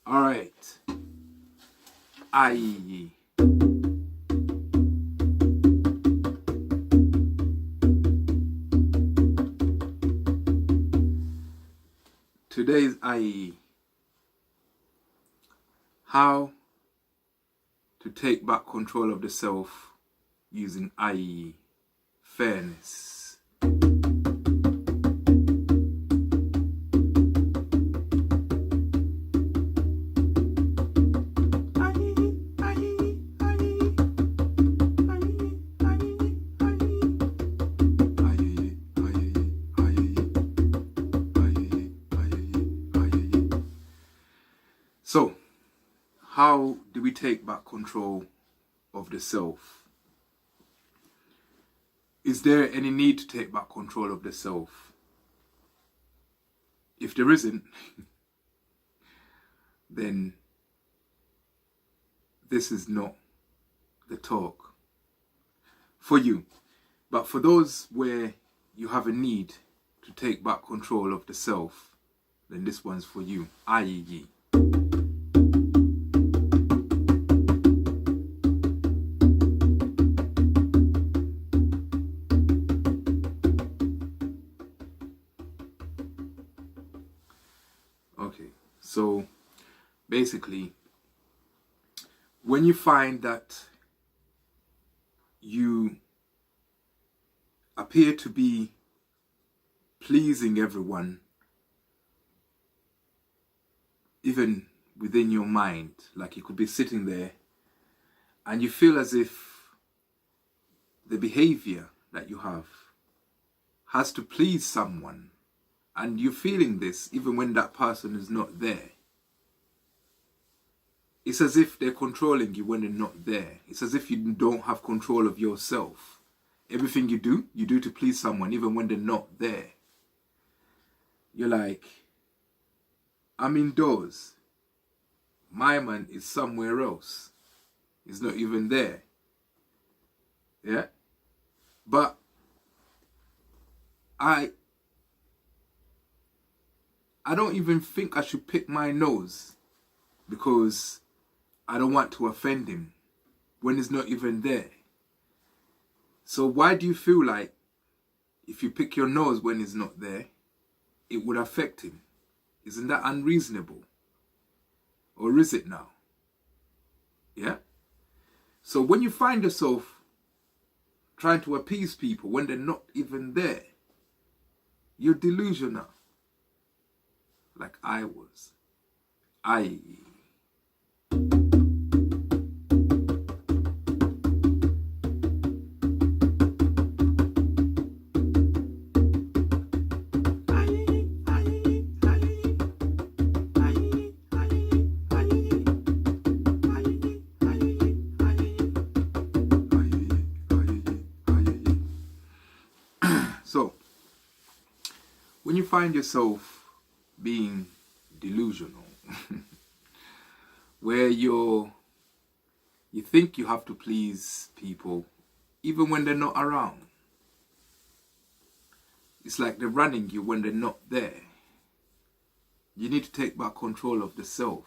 All right. EIE. Today's EIE. How to take back control of the self using EIE. Fairness. So, how do we take back control of the self? Is there any need to take back control of the self? If there isn't, then this is not the talk for you. But for those where you have a need to take back control of the self, then this one's for you. EIE. Okay, so basically, when you find that you appear to be pleasing everyone, even within your mind, like you could be sitting there and you feel as if the behavior that you have has to please someone, and you're feeling this even when that person is not there. It's as if they're controlling you when they're not there. It's as if you don't have control of yourself. Everything you do to please someone even when they're not there. You're like, I'm indoors. My man is somewhere else. He's not even there. Yeah? But I don't even think I should pick my nose because I don't want to offend him when he's not even there. So why do you feel like if you pick your nose when he's not there, it would affect him? Isn't that unreasonable? Or is it now? Yeah? So when you find yourself trying to appease people when they're not even there, you're delusional. Like I was. EIE. So, when you find yourself being delusional, where you think you have to please people even when they're not around, it's like they're running you when they're not there. You need to take back control of the self.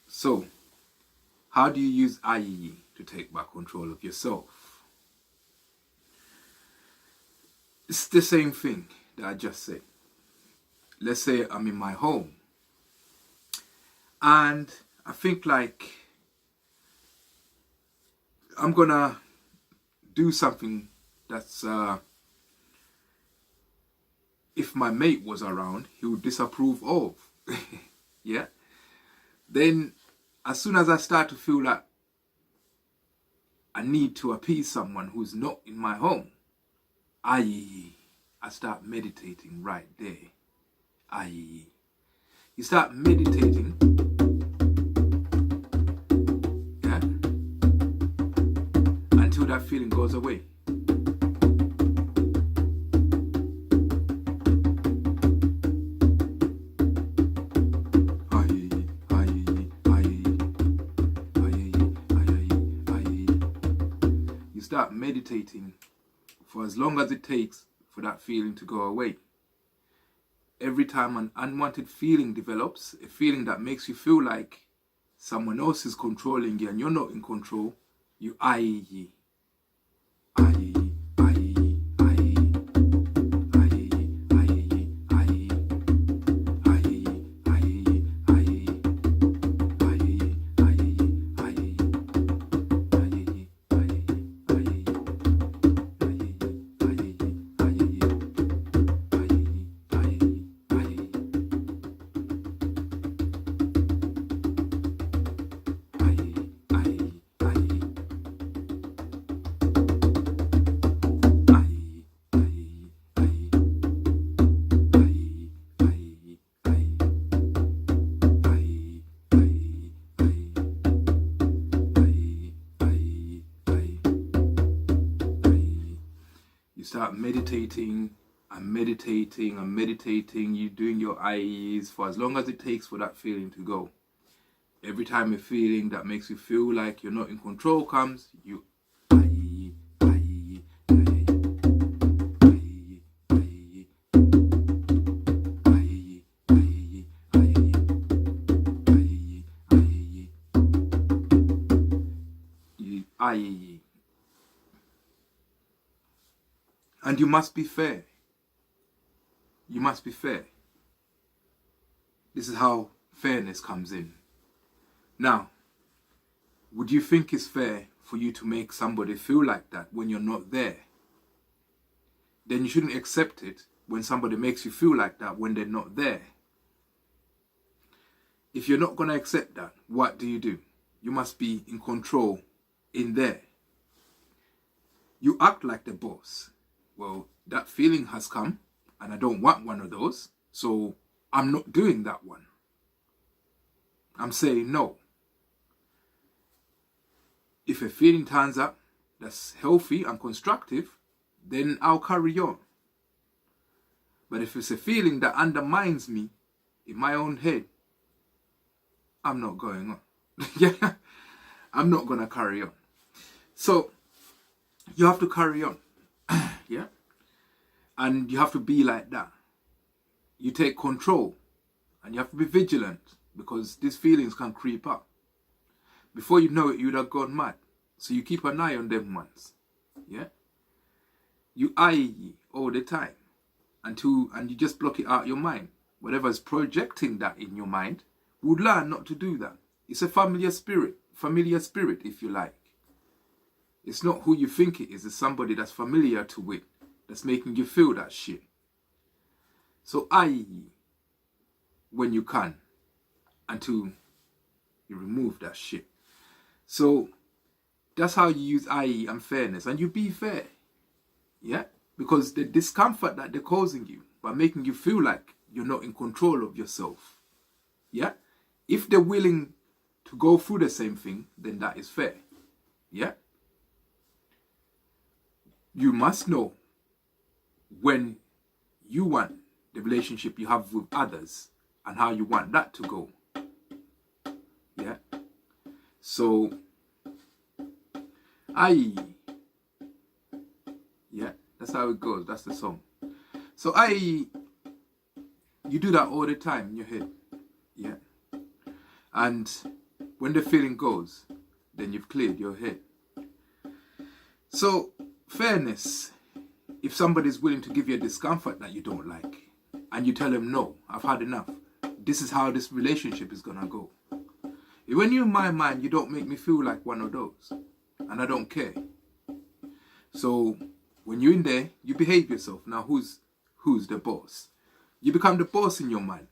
So, how do you use EIE to take back control of yourself? It's the same thing that I just said. Let's say I'm in my home and I think like I'm gonna do something that's if my mate was around, he would disapprove of. Yeah? Then as soon as I start to feel like I need to appease someone who's not in my home, I start meditating right there. You start meditating, yeah, until that feeling goes away. start meditating for as long as it takes for that feeling to go away. Every time an unwanted feeling develops, a feeling that makes you feel like someone else is controlling you and you're not in control, you EIE. Start meditating and meditating and meditating. You're doing your EIEs for as long as it takes for that feeling to go. Every time a feeling that makes you feel like you're not in control comes, you EIE, EIE, EIE, EIE, EIE, EIE, EIE, EIE, EIE. And you must be fair. You must be fair. This is how fairness comes in. Now, would you think it's fair for you to make somebody feel like that when you're not there? Then you shouldn't accept it when somebody makes you feel like that when they're not there. If you're not going to accept that, what do? You must be in control in there. You act like the boss. Well, that feeling has come and I don't want one of those, so I'm not doing that one. I'm saying no. If a feeling turns up that's healthy and constructive, then I'll carry on. But if it's a feeling that undermines me in my own head, I'm not going on. Yeah, I'm not going to carry on. So you have to carry on. Yeah, and you have to be like that. You take control and you have to be vigilant because these feelings can creep up. Before you know it, you would have gone mad. So you keep an eye on them ones. Yeah, you EIE all the time and you just block it out your mind. Whatever's projecting that in your mind, would learn not to do that. It's a familiar spirit if you like. It's not who you think it is. It's somebody that's familiar to it, that's making you feel that shit. So EIE when you can until you remove that shit. So that's how you use EIE and fairness. And you be fair. Yeah? Because the discomfort that they're causing you by making you feel like you're not in control of yourself. Yeah? If they're willing to go through the same thing, then that is fair. Yeah? You must know when you want the relationship you have with others and how you want that to go. Yeah? So, EIE. Yeah? That's how it goes. That's the song. So, EIE, you do that all the time in your head. Yeah? And when the feeling goes, then you've cleared your head. So, fairness. If somebody's willing to give you a discomfort that you don't like, and you tell them, no, I've had enough. This is how this relationship is going to go. When you're in my mind, you don't make me feel like one of those. And I don't care. So, when you're in there, you behave yourself. Now, who's the boss? You become the boss in your mind.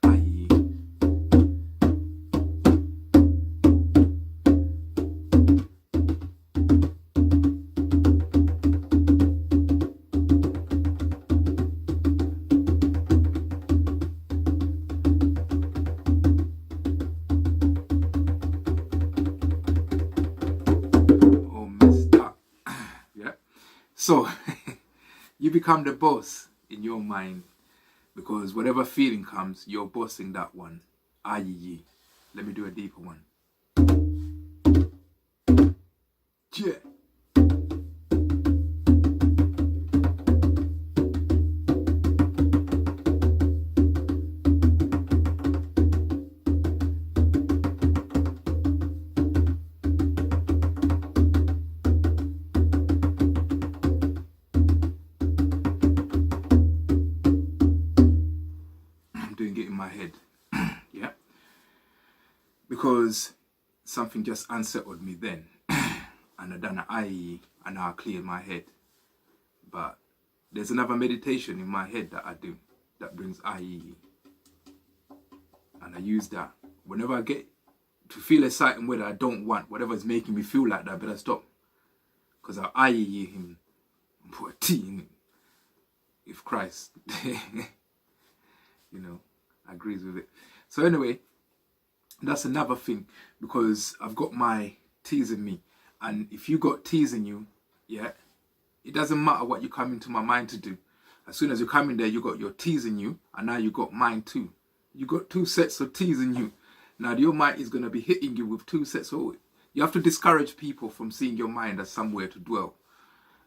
So, you become the boss in your mind because whatever feeling comes, you're bossing that one. EIE. Let me do a deeper one. Yeah. because something just unsettled me then. And I done an IE and now I cleared my head. But there's another meditation in my head that I do that brings IE. And I use that. Whenever I get to feel a certain way that I don't want, whatever's making me feel like that, I better stop. Because I'll IE him and put a T in him. If Christ, you know, agrees with it. So anyway, that's another thing, because I've got my T's in me. And if you got T's in you, yeah, it doesn't matter what you come into my mind to do. As soon as you come in there, you got your T's in you, and now you got mine too. You got two sets of T's in you. Now your mind is going to be hitting you with two sets. So you have to discourage people from seeing your mind as somewhere to dwell.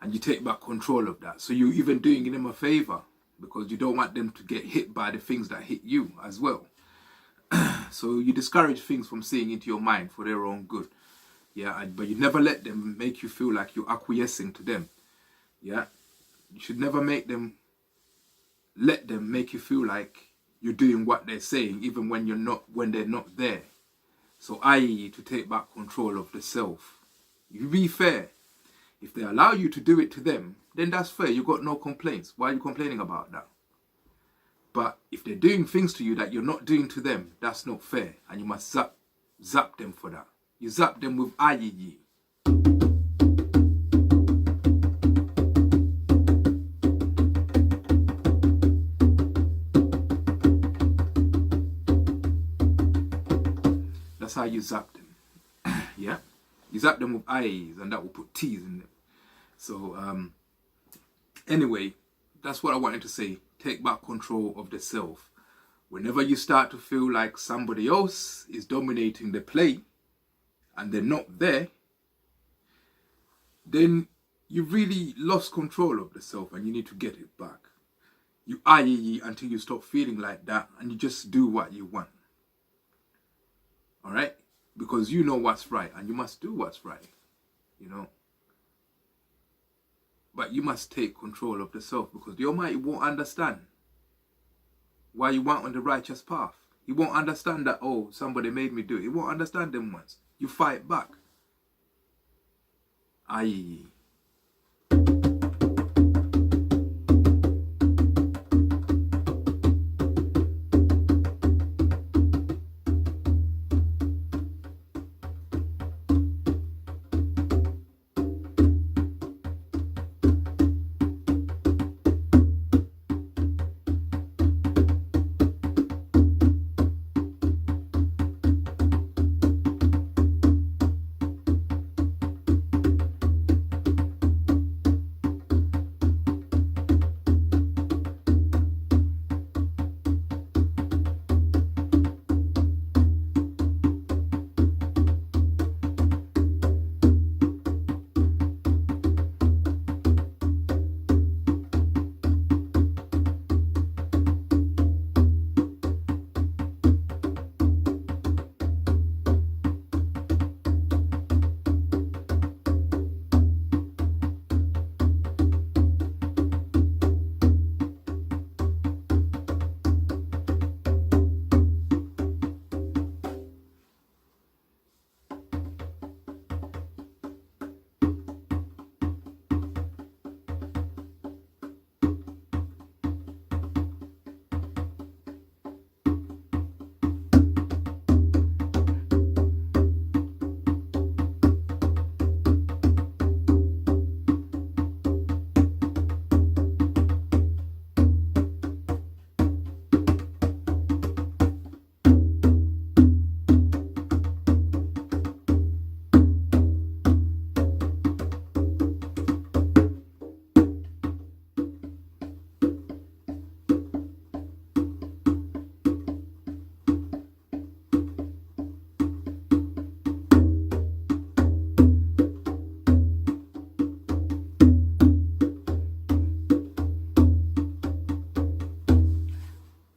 And you take back control of that. So you're even doing them a favor, because you don't want them to get hit by the things that hit you as well. So you discourage things from seeing into your mind for their own good. Yeah, but you never let them make you feel like you're acquiescing to them. Yeah, you should never let them make you feel like you're doing what they're saying, even when they're not there. So i.e. to take back control of the self. You be fair. If they allow you to do it to them, then that's fair. You got no complaints. Why are you complaining about that? But if they're doing things to you that you're not doing to them, that's not fair. And you must zap them for that. You zap them with IEE. That's how you zap them. Yeah? You zap them with IEs, and that will put T's in them. So, anyway, that's what I wanted to say. Take back control of the self. Whenever you start to feel like somebody else is dominating the play and they're not there, then you've really lost control of the self and you need to get it back. You IE until you stop feeling like that and you just do what you want. All right? Because you know what's right and you must do what's right, you know. But you must take control of the self, because the Almighty won't understand why you weren't on the righteous path. He won't understand that, oh, somebody made me do it. He won't understand them once. You fight back. Aye.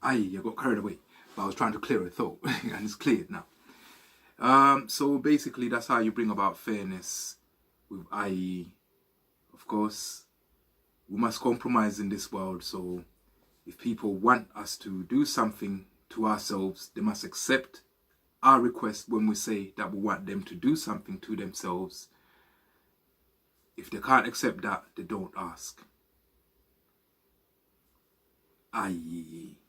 I got carried away, but I was trying to clear a thought, and it's cleared now. So basically, that's how you bring about fairness with IE. Of course, we must compromise in this world. So if people want us to do something to ourselves, they must accept our request when we say that we want them to do something to themselves. If they can't accept that, they don't ask. EIE.